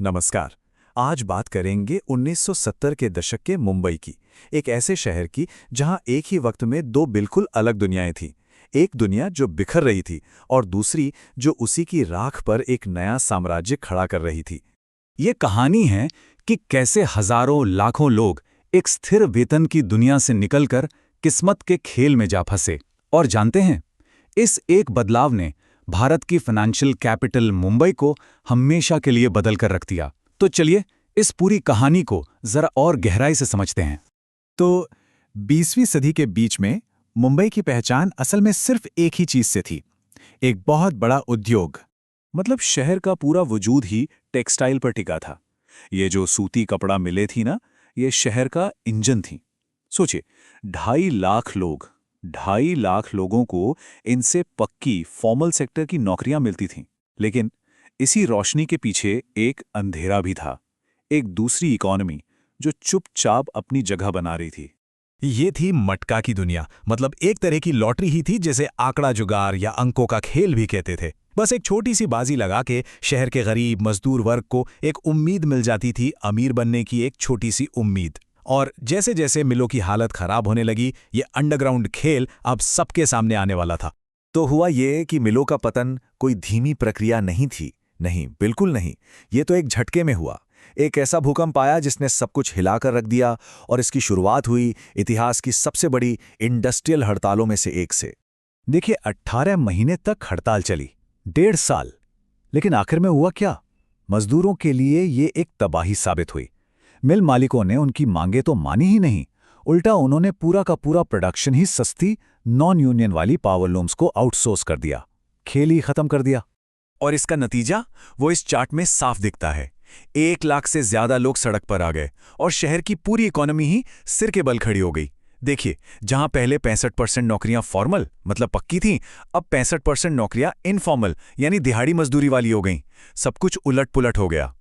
नमस्कार। आज बात करेंगे 1970 के दशक के मुंबई की, एक ऐसे शहर की जहां एक ही वक्त में दो बिल्कुल अलग दुनियाएं थीं। एक दुनिया जो बिखर रही थी और दूसरी जो उसी की राख पर एक नया साम्राज्य खड़ा कर रही थी। ये कहानी है कि कैसे हजारों लाखों लोग एक स्थिर वेतन की दुनिया से निकलकर किस्मत के खेल में जा फंसे। और जानते हैं, इस एक बदलाव ने भारत की फाइनेंशियल कैपिटल मुंबई को हमेशा के लिए बदल कर रख दिया। तो चलिए इस पूरी कहानी को जरा और गहराई से समझते हैं। तो 20वीं सदी के बीच में मुंबई की पहचान असल में सिर्फ एक ही चीज से थी, एक बहुत बड़ा उद्योग। मतलब शहर का पूरा वजूद ही टेक्सटाइल पर टिका था। ये जो सूती कपड़ा मिले थी ना, ये शहर का इंजन थी। सोचिए, 2.5 लाख लोगों को इनसे पक्की फॉर्मल सेक्टर की नौकरियां मिलती थीं। लेकिन इसी रोशनी के पीछे एक अंधेरा भी था, एक दूसरी इकोनॉमी जो चुपचाप अपनी जगह बना रही थी। ये थी मटका की दुनिया, मतलब एक तरह की लॉटरी ही थी, जैसे आंकड़ा जुगार या अंकों का खेल भी कहते थे। बस एक छोटी सी बाजी लगा के शहर के गरीब मजदूर वर्ग को एक उम्मीद मिल जाती थी, अमीर बनने की एक छोटी सी उम्मीद। और जैसे जैसे मिलों की हालत खराब होने लगी, ये अंडरग्राउंड खेल अब सबके सामने आने वाला था। तो हुआ ये कि मिलों का पतन कोई धीमी प्रक्रिया नहीं थी। नहीं, बिल्कुल नहीं। ये तो एक झटके में हुआ। एक ऐसा भूकंप आया जिसने सब कुछ हिलाकर रख दिया। और इसकी शुरुआत हुई इतिहास की सबसे बड़ी इंडस्ट्रियल हड़तालों में से एक से। देखिए, 18 महीने तक हड़ताल चली, 1.5 साल। लेकिन आखिर में हुआ क्या? मजदूरों के लिए ये एक तबाही साबित हुई। मिल मालिकों ने उनकी मांगे तो मानी ही नहीं, उल्टा उन्होंने पूरा का पूरा प्रोडक्शन ही सस्ती नॉन यूनियन वाली पावर लूम्स को आउटसोर्स कर दिया। खेल ही खत्म कर दिया। और इसका नतीजा वो इस चार्ट में साफ दिखता है। 1 लाख से ज्यादा लोग सड़क पर आ गए और शहर की पूरी इकोनॉमी ही सिर के बल खड़ी हो गई। देखिए, जहां पहले 65% नौकरियां फॉर्मल मतलब पक्की थीं, अब 65% नौकरियां इनफॉर्मल यानी दिहाड़ी मजदूरी वाली हो गईं। सब कुछ उलट-पुलट हो गया।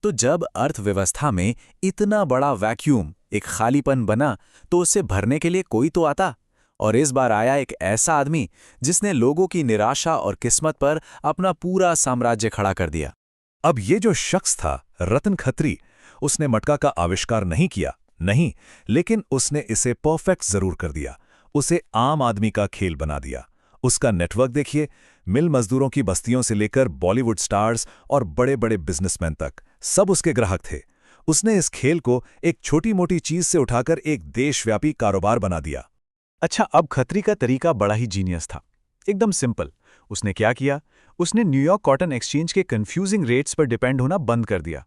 तो जब अर्थव्यवस्था में इतना बड़ा वैक्यूम, एक खालीपन बना, तो उसे भरने के लिए कोई तो आता। और इस बार आया एक ऐसा आदमी जिसने लोगों की निराशा और किस्मत पर अपना पूरा साम्राज्य खड़ा कर दिया। अब ये जो शख्स था, रतन खत्री, उसने मटका का आविष्कार नहीं किया, नहीं, लेकिन उसने इसे परफेक्ट जरूर कर दिया। उसे आम आदमी का खेल बना दिया। उसका नेटवर्क देखिए, मिल मजदूरों की बस्तियों से लेकर बॉलीवुड स्टार्स और बड़े बड़े बिजनेसमैन तक, सब उसके ग्राहक थे। उसने इस खेल को एक छोटी मोटी चीज से उठाकर एक देशव्यापी कारोबार बना दिया। अच्छा, अब खत्री का तरीका बड़ा ही जीनियस था, एकदम सिंपल। उसने क्या किया? उसने न्यूयॉर्क कॉटन एक्सचेंज के कंफ्यूजिंग रेट्स पर डिपेंड होना बंद कर दिया।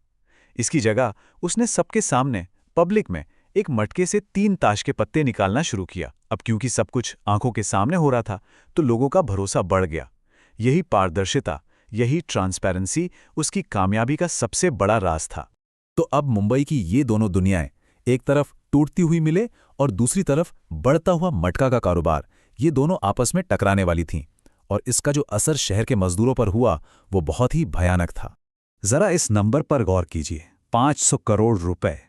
इसकी जगह उसने सबके सामने पब्लिक में एक मटके से 3 ताश के पत्ते निकालना शुरू किया। अब क्योंकि सब कुछ आंखों के सामने हो रहा था, तो लोगों का भरोसा बढ़ गया। यही पारदर्शिता, यही ट्रांसपेरेंसी उसकी कामयाबी का सबसे बड़ा राज था। तो अब मुंबई की ये दोनों दुनियाएं, एक तरफ टूटती हुई मिले और दूसरी तरफ बढ़ता हुआ मटका का कारोबार, ये दोनों आपस में टकराने वाली थीं। और इसका जो असर शहर के मजदूरों पर हुआ, वो बहुत ही भयानक था। जरा इस नंबर पर गौर कीजिए, 500 करोड़ रुपए।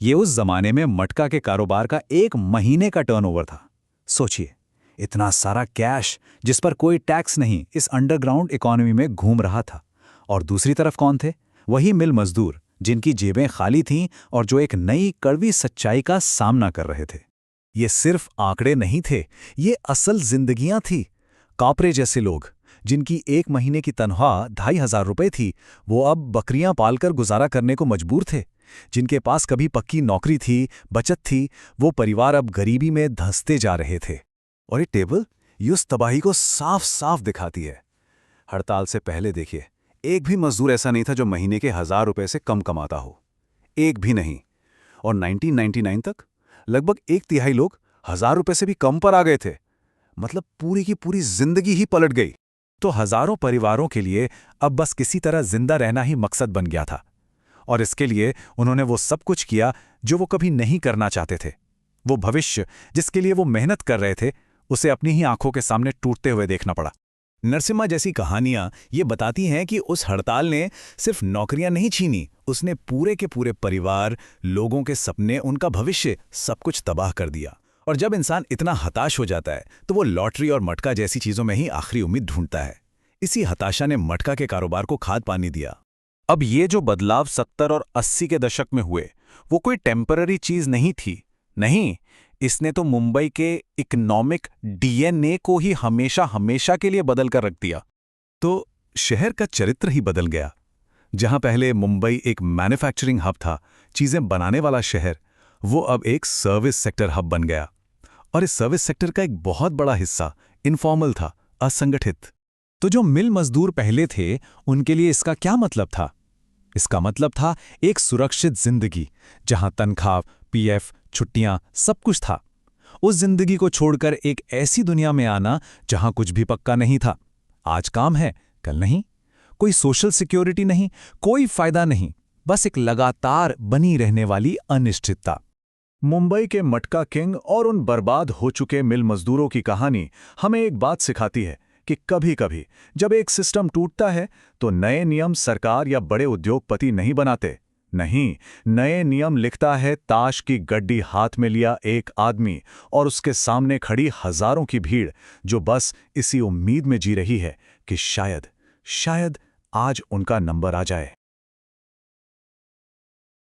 ये उस जमाने में मटका के कारोबार का एक महीने का टर्नओवर था। सोचिए, इतना सारा कैश जिस पर कोई टैक्स नहीं, इस अंडरग्राउंड इकोनॉमी में घूम रहा था। और दूसरी तरफ कौन थे? वही मिल मजदूर, जिनकी जेबें खाली थीं और जो एक नई कड़वी सच्चाई का सामना कर रहे थे। ये सिर्फ आंकड़े नहीं थे, ये असल जिंदगियां थी। कापरे जैसे लोग, जिनकी 1 महीने की तनख्वाह 2,500 रुपए थी, वो अब बकरियां पालकर गुजारा करने को मजबूर थे। जिनके पास कभी पक्की नौकरी थी, बचत थी, वो परिवार अब गरीबी में धंसते जा रहे थे। और ये टेबल ये उस तबाही को साफ साफ दिखाती है। हड़ताल से पहले देखिए, एक भी मजदूर ऐसा नहीं था जो महीने के 1,000 रुपए से कम कमाता हो, एक भी नहीं। और 1999 तक लगभग 1/3 लोग 1,000 रुपए से भी कम पर आ गए थे। मतलब पूरी की पूरी जिंदगी ही पलट गई। तो हजारों परिवारों के लिए अब बस किसी तरह जिंदा रहना ही मकसद बन गया था। और इसके लिए उन्होंने वो सब कुछ किया जो वो कभी नहीं करना चाहते थे। वो भविष्य जिसके लिए वो मेहनत कर रहे थे, उसे अपनी ही आंखों के सामने टूटते हुए देखना पड़ा। नरसिम्हा जैसी कहानियां ये बताती हैं कि उस हड़ताल ने सिर्फ नौकरियां नहीं छीनी, उसने पूरे के पूरे परिवार, लोगों के सपने, उनका भविष्य, सब कुछ तबाह कर दिया। और जब इंसान इतना हताश हो जाता है, तो वो लॉटरी और मटका जैसी चीजों में ही आखिरी उम्मीद ढूंढता है। इसी हताशा ने मटका के कारोबार को खाद पानी दिया। अब ये जो बदलाव 70 और 80 के दशक में हुए, वो कोई टेम्पररी चीज नहीं थी। नहीं, इसने तो मुंबई के इकोनॉमिक डीएनए को ही हमेशा हमेशा के लिए बदल कर रख दिया। तो शहर का चरित्र ही बदल गया। जहां पहले मुंबई एक मैन्युफैक्चरिंग हब था, चीजें बनाने वाला शहर, वो अब एक सर्विस सेक्टर हब बन गया। और इस सर्विस सेक्टर का एक बहुत बड़ा हिस्सा इनफॉर्मल था, असंगठित। तो जो मिल मजदूर पहले थे, उनके लिए इसका क्या मतलब था? इसका मतलब था एक सुरक्षित जिंदगी, जहां तनख्वाह, पीएफ, छुट्टियां, सब कुछ था। उस जिंदगी को छोड़कर एक ऐसी दुनिया में आना जहां कुछ भी पक्का नहीं था। आज काम है, कल नहीं। कोई सोशल सिक्योरिटी नहीं, कोई फायदा नहीं, बस एक लगातार बनी रहने वाली अनिश्चितता। मुंबई के मटका किंग और उन बर्बाद हो चुके मिल मजदूरों की कहानी हमें एक बात सिखाती है कि कभी-कभी जब एक सिस्टम टूटता है तो नए नियम सरकार या बड़े उद्योगपति नहीं बनाते। नहीं, नए नियम लिखता है ताश की गड्डी हाथ में लिया एक आदमी और उसके सामने खड़ी हजारों की भीड़, जो बस इसी उम्मीद में जी रही है कि शायद आज उनका नंबर आ जाए।